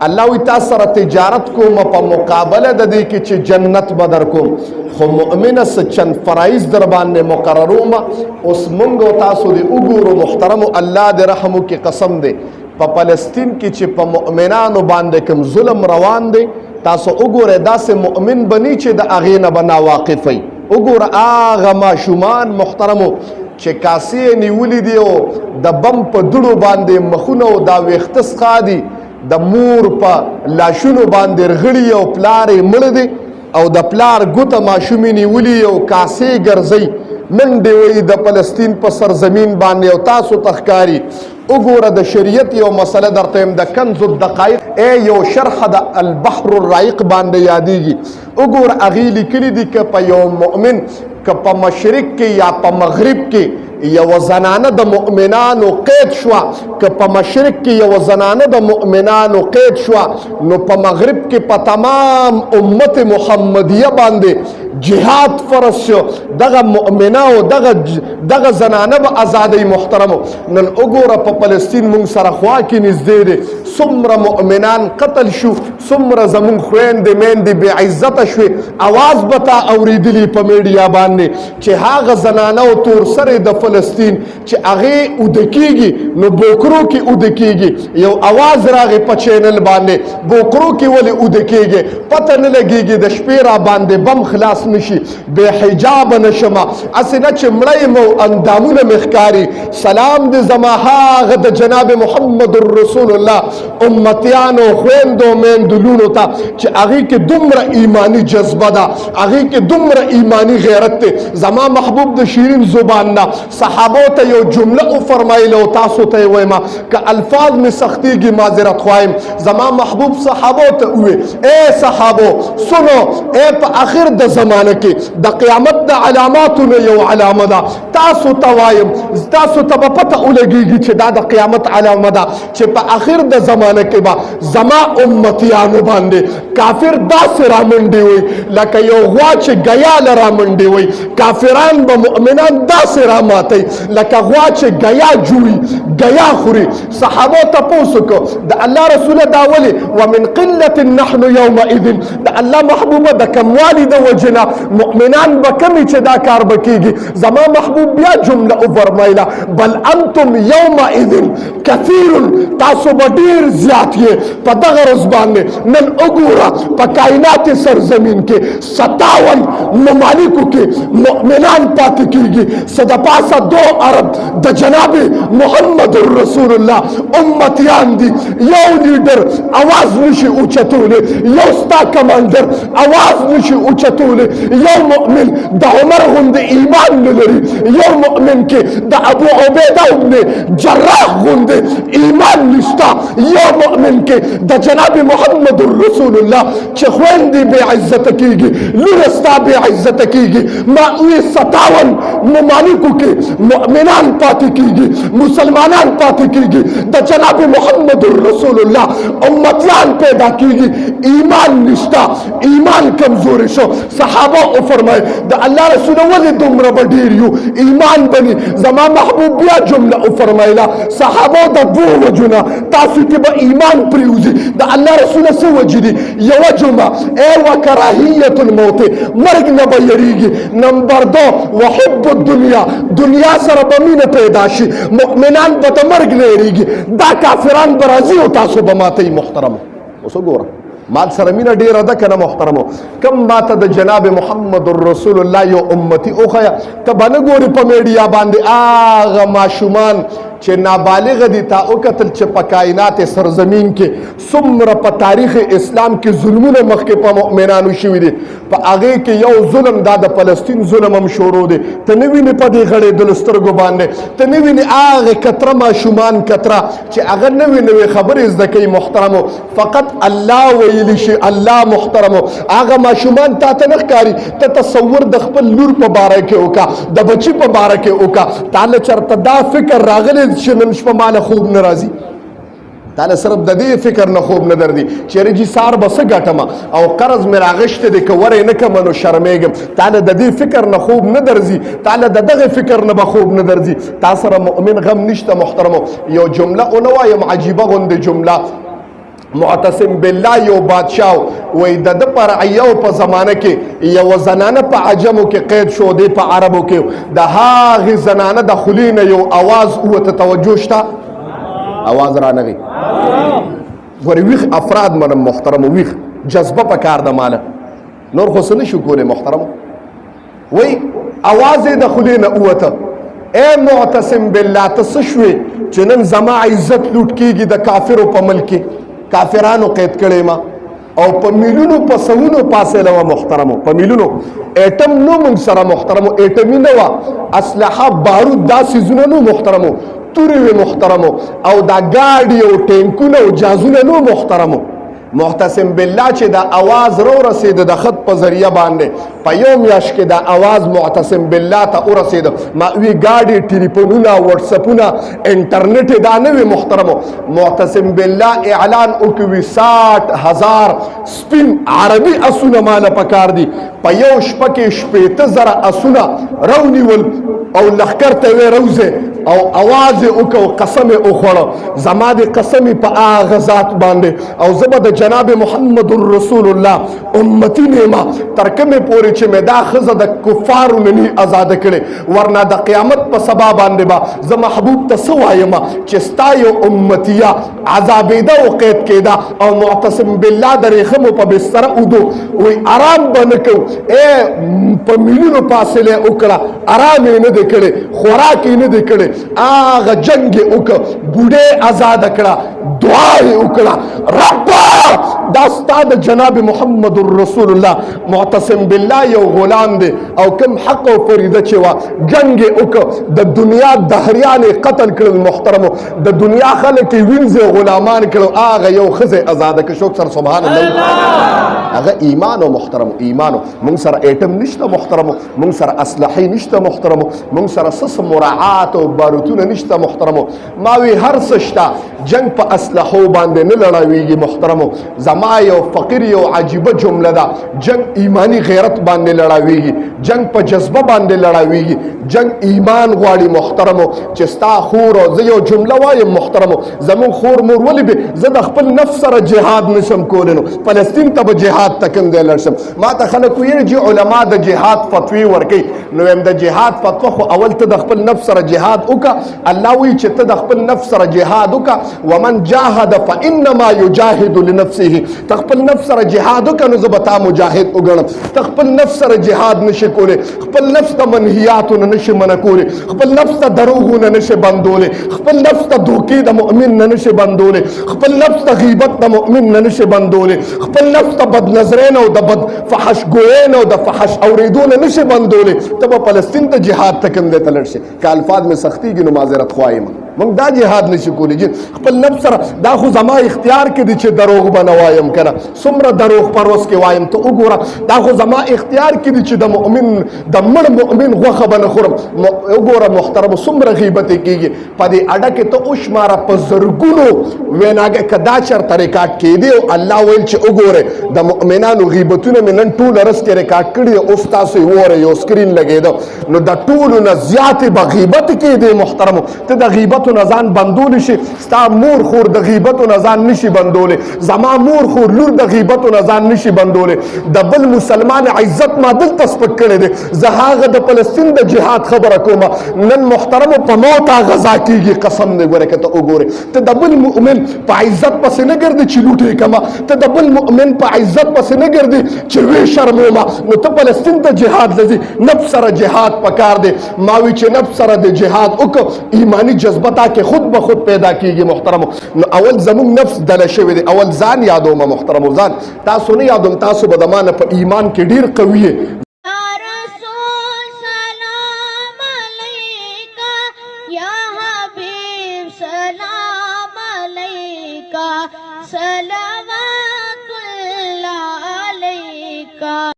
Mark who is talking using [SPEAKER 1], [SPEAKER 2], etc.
[SPEAKER 1] الله وی تاسو سره تجارت کوم په مقابله د دې کې چې جنت بدر کوم خو مؤمنه چند فرایض در باندې مقرروم اوس مونږ تاسو دې وګورو محترم الله دې رحم وکي قسم دې په فلسطین کې چې په مؤمنانو باندې کوم ظلم روان دی تاسو وګوره داسې مؤمن بني چې د اغې نه بنا واقفي وګوره هغه ماشومان محترمو چې کاسې نیولې دی او د بم په دړو باندې مخونه او دا ویښته څخه دي د مور په لاشونو باندې رغړي او پلار یې مړ دی او د پلار ګوته ماشومې نیولي او کاسې ګرځي منډې وایي د فلسطین په سرزمین باندې او تاسو ته ښکاري وګوره د شریعت یو مسله درته یم د کنز الدقایق یو شرح د البحر الرایق باندې یادېږي وګوره هغې لیکلي دي که په یو مؤمن که په مشرق کې یا په مغرب کې یو زنانه د مؤمنانو قید شوه که په مشرق کې یو زنانه د مؤمنانو قید شوه نو په مغرب کې په تمام امت محمدیه باندې جهاد فرض شو دغه مؤمنه او دغه زنانه به ازادۍ محترمو نن وګوره په فلسطین مونږ سره خوا کې نږدې دی څومره مؤمنان قتل شو څومره زمونږ خویندې میندې بې عزته شوې اواز به تا اورېدلي په میډیا باندې چې هغه زنانه او تور سرې د فلسطین چې هغې اوده کېږي نو بوکرو کې اوده کېږي یو اواز راغی په چینل باندې بوکرو کې ولې اوده کېږي پته نه لګېږي د شپې را باندې بم خلاص نشي بې حجابه نشمه هسې نه چې مړه یم او اندامونه مې ښکاري سلام دې زما هغه د جناب محمد رسول الله امتیانو خویندو میندو لونو ته چې هغې کې دومره ایمانی جذبه ده هغې کې دومره ایمانی غیرت دی زما محبوب د شیرین زبان نه صحابو ته یو جمله وفرمایله او تاسو ته یې وایم که الفاظ مې سختېږي معذرت خوایم زما محبوب صحابو ته ووې ای صحابو سنو ای په آخر د زمانه کې د قیامت د علاماتو نه یو علامه ده تاسو ته وایم تاسو ته به پته ولګېږي چې دا د قیامت علامه ده چې په آخر د زمانه کې به زما امتیانو باندې کافر داسې رامنډې وي لکه یو غوا چې ګیا له رامنډې وي کافران به مؤمنان داسې راماتئ لکه غوا چې ګیا جوړي ګیا خوري صحابو تپوس وکړو د الله رسوله دا ولې ومن قلة نحن یومئذ د الله محبوبه د کموالي د وجنه مؤمنان به کمې چې دا کار به کېږي زما محبوب بیا جمله وفرمایله بل انتم یومئذ کثیر تاسو به ډېر زیات یې په دغه ورځ باندې نن وګوره په کائنات سرزمین کې 57 ممالکو کې مؤمنان پاتې کېږي څه د پاسه 2 ارب د جناب محمد رسول الله امتیان دي یو لیډر اواز نشي اوچتولی یو ستا کمانډر اواز نشي اوچتولی یو مؤمن د عمر غوندې ایمان نه لري یو مؤمن کې د ابو عبیده ابن جراح غوندې ایمان نشته یو مؤمن کې د جناب محمد رسول الله چې خویندې بې عزته کېږي لوره ستا بې عزته کېږي ما وی 57 ممالکو کې مؤمنان پاتې کېږي مسلمانان پاتې کېږي د جناب محمد رسول الله امتیان پیدا کېږي ایمان نشته ایمان کمزوري شو صحابه وفرمایل د الله رسول ولې دومره به ډېر یو ایمان بني زما محبوب بیا جمله وفرمایله صحابه د 2 وجونه تاسو کې به ایمان پرېوځي د الله رسول څه وجې دي یوه جمعه ای وکراهیت الموت مرګ نه به یېرېږي نمبر 2 وحب الدنیا دنیا سره به مینه پیدا شي مؤمنان به د مرګ نه یېرېږي دا کافران به راځي او تاسو به ماتئ محترمو اوس وګوره مال سره مینه ډېره ده که نه محترمو کم ماته د جناب محمد رسول الله یو امتي وښیه ته به نه ګورې په میډیا باندې هغه ماشومان چې نابالغه دي تا وکتل چې په کائنات سرزمین کې څومره په تاریخ اسلام کې ظلمونه مخکې په مؤمنانو شوي دي په هغې کې یو ظلم دا د فلسطین ظلم هم شروع دی ته نه وینې په دې غړېدلو سترګو باندې ته نه وینې هغې کتره ماشومان کتره چې هغه نوې نوې خبرې زده کوي محترمو فقط الله ویلی شي الله محترمو هغه ماشومان تا ته نه ښکاري ته تصور د خپل لور په باره کې وکړه د بچي په باره کې وکړه تاله چېرته دا فکر راغلی چې نن شپه ماله خوب نه راځي تعالی صرف د دې فکر نه خوب نه درځي چې رجی سار به څه ګټم او قرض مې راغشته دی که ورې نه کړم نو شرمېږم تعالی د دې فکر نه خوب نه درځي تعالی د دغه فکر نه به خوب نه درځي تا سره مؤمن غم نشته محترمو یو جمله ونه وایم عجیبه غوندې جمله معتصم بالله یو بادشاہ وای د پر ایو په زمانه کې یو زنانه په عجمو کې قید شو دی په عربو کې د هغه زنانه د خلینه یو आवाज او ته توجه شته आवाज را نغی ګوري ویخ افراد من محترم ویخ جذبه په کار د مال نور خو سن شو کوله محترم وای आवाज د خلینه اوته اے معتصم بالله تسشوي چې نن زما عزت لوټ کیږي د کافرو په ملک کافرانو قید کړي ما او په میلیونو په سونو پاسه لو محترمو په میلیونو اټم نو موږ سره محترمو اټمی نو اسلحه بارود داسې زونه نو محترمو توري محترمو او دا گاډي او ټینکونه او جازونه نو محترمو معتصم بالله چې دا आवाज رو رسید د خط په ذریعہ باندې په یو میاش کې دا आवाज معتصم بالله ته ورسید ما وی گاډي ټلیفونونه واتس اپونه انټرنیټ دا نه وی محترمو معتصم بالله اعلان وکوي 60,000 سپین عربي اسونه مال پکار دي په یو شپه کې شپېته زره اسونه رونیول او لخر ته وی روزه او आवाज وکاو قسم اخوړه زما د قسم په اغه ذات باندې او زبر د جناب محمد رسول الله امتی نیما ترکمه پوری چې مې دا خزه د کفارو نه آزاد کړي ورنه د قیامت په سبا باندې با زه محبوب ته سوایم چې ستایو امتیا عذابیده او قید کېدا او معتصم بالله د رخم په بستر اودو وی آرام بنکو اے په میلیونو فاصله وکړه آرام نه د کړي خوراک نه د کړي آغا جنگ وکړه بوډه آزاد کړه دعا وکړه رب دا استاد جناب محمد رسول الله معتصم بالله یو غلام دی او کم حق او فریضه چې وا جنگ وکړه د دنیا دهریان قتل کړل محترمو د دنیا خلک وینځه غلامان کړو آغا یو خزه آزاد کړه شوک سر سبحان الله هغه ایمان او محترم ایمان مونږ سره ایټم نشته محترمو مونږ سره اسلحه نشته محترمو مونږ سره سس مراعات او باروتونه نشته محترمو ما وی هر سشتا جنگ په اسلحه باندې نه لړاویږي محترمو زما یو فقیر یو عجیبه جمله ده جنگ ایمانی غیرت باندې لړاویږي جنگ په جذبه باندې لړاویږي جنگ ایمان غواړي محترمو چې ستا خور او زه یو جمله وایم محترمو زمون خور مور ولې به زه د خپل نفس سره جهاد نشم کولنو فلسطین ته به جهاد تکم دی لرشم ما ته خلک ویل چې علما د جهاد فتوی ورکي نو هم د جهاد فتوا خو اول ته د خپل نفس سره جهاد وکا الله وی چې ته د خپل نفس سره جهاد وکا ومن جاهد فانما يجاهد لنفسه تخپل نفس سره جهاد وکا نو زبتا مجاهد وګڼم تخپل نفس سره جهاد نشي کوله خپل نفس ته منهیاتونه نشي منکوله خپل نفس ته دروغونه نشي بندوله خپل نفس ته دوکې د مؤمن نه نشي بندوله خپل نفس ته غیبت د مؤمن نه نشي بندوله خپل نفس ته بد نظرین او د بد فحش ګوین او د فحش اوریدونه نشي بندوله ته په فلسطین ته جهاد تکم دی تلل شي که الفاظ می سختی کی نو معذرت خوایم مونږ دا جهاد نشي کولی چې خپل نفس سره دا خو زما اختیار کې دي چې دروغ بنوایم کنه څومره دروغ پروس کې وایم ته وګوره دا خو زما اختیار کې دي چې د مؤمن د مړ مؤمن غوښه بنه خورم وګوره محترم څومره غیبت کېږي په دې اډه کې ته اوشماره په زرګونو ویناګه کدا چرته ریکارډ کېدی او الله ویل چې وګوره د مؤمنانو غیبتونه مې نن ټول رس کې ریکارډ کړي او تاسو یې وره یو سکرین لګېدو نو د ټولو نه زیاتې به غیبت کېدی محترم ته د غیبت نزان بندول شي ستا مور خور د غیبت نزان نشي بندول زما مور خور لور د غیبت نزان نشي بندول د بل مسلمان عزت ما دل تسپک کړي دي زه هغه د فلسطین د جهاد خبره کوم نن محترم په موت غزا کیږي قسم نه ګوره کته وګوره ته د بل مؤمن په عزت پس نه ګرځي چې لوټي کما ته د بل مؤمن په عزت پس نه ګرځي چې وی شرموما نو ته فلسطین ته جهاد لذي نفس سره جهاد پکار دي ماوي چې نفس سره د جهاد وک ایمانی جذبه کہ خود بخود پیدا کیږي محترم اول زمون نفس دل شوی دی اول ځان یادوم محترم ځان تاسو نه یادوم تاسو به د مانه په ایمان کې ډیر قوی
[SPEAKER 2] سلام